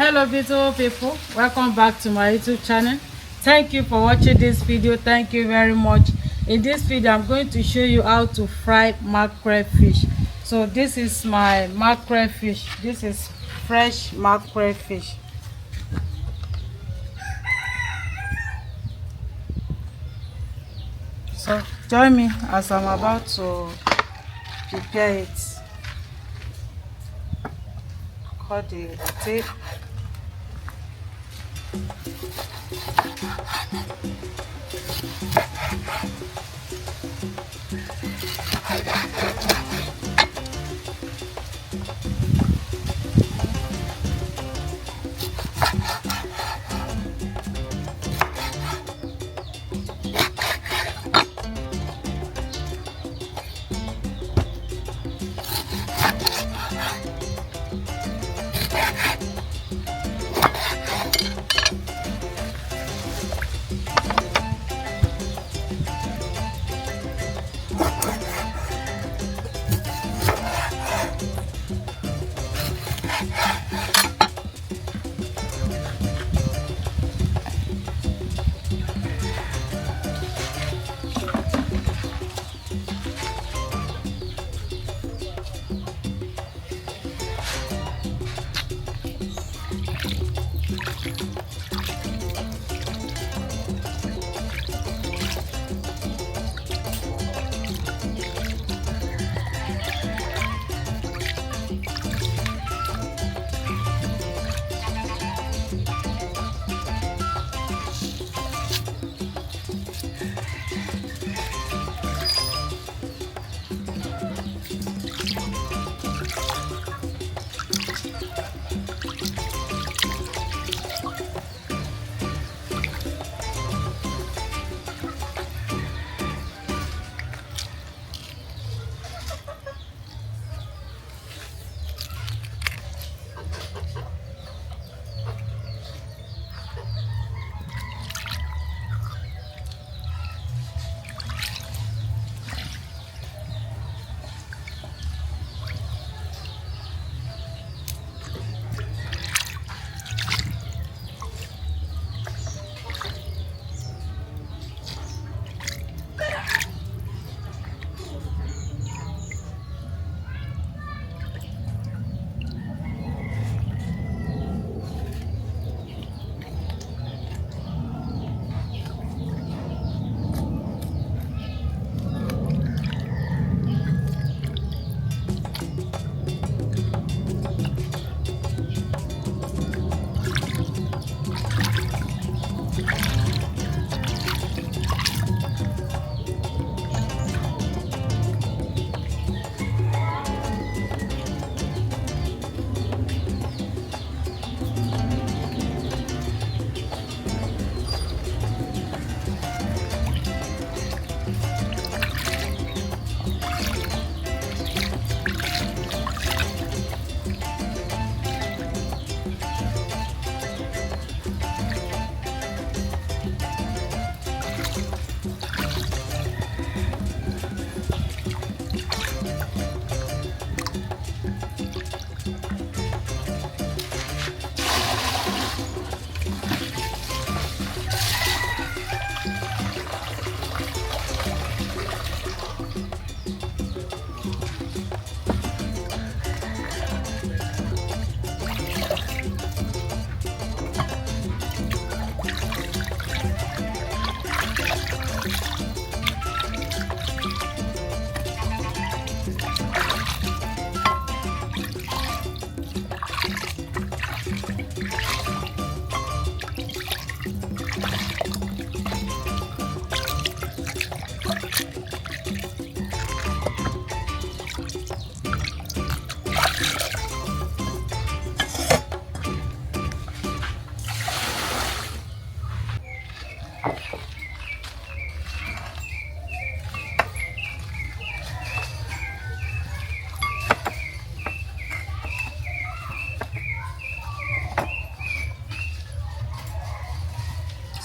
Hello beautiful people, welcome back to my YouTube channel. Thank you for watching this video. Thank you very much. In this video I'm going to show you how to fry mackerel fish. So this is my mackerel fish. This is fresh mackerel fish. So join me as I'm about to prepare it. Cut the tape.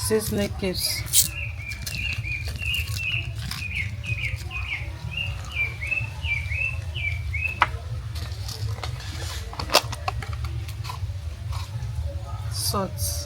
Seasoning cubes. salt.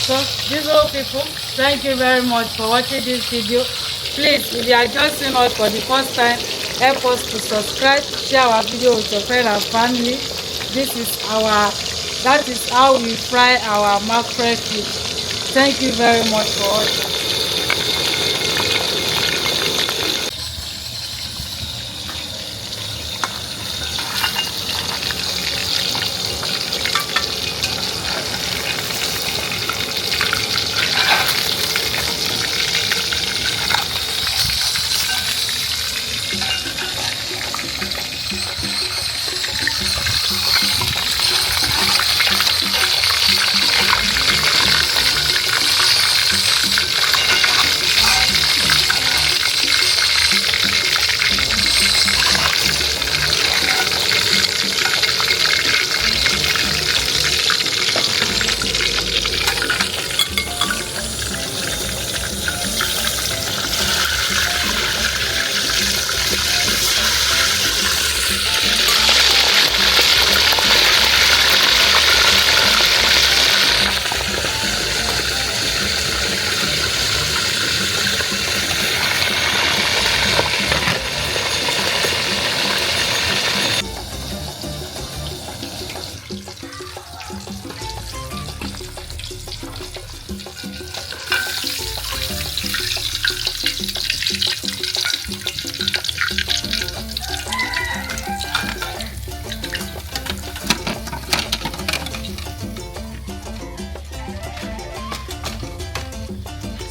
So beautiful people, thank you very much for watching this video. Please, if you are just seeing us for the first time, help us to subscribe, share our video with your friends and family. That is how we fry our mackerel fish. Thank you very much for watching.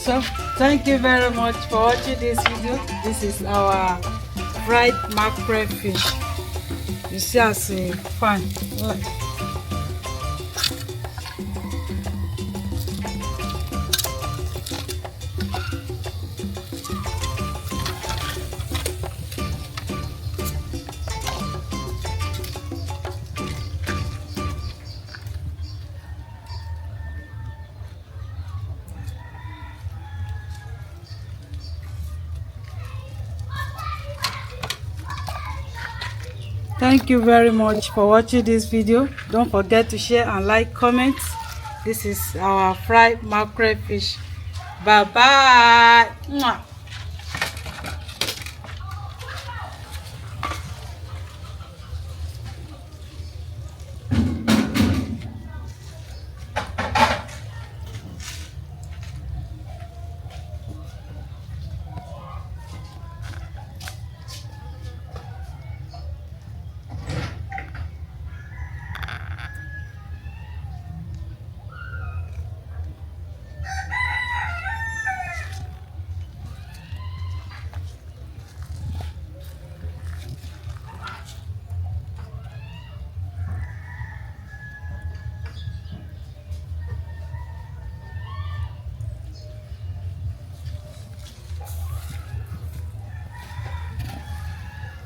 So thank you very much for watching this video. This is our fried mackerel fish. You see as a fan. Thank you very much for watching this video. Don't forget to share and like, comment. This is our fried mackerel fish. Bye bye.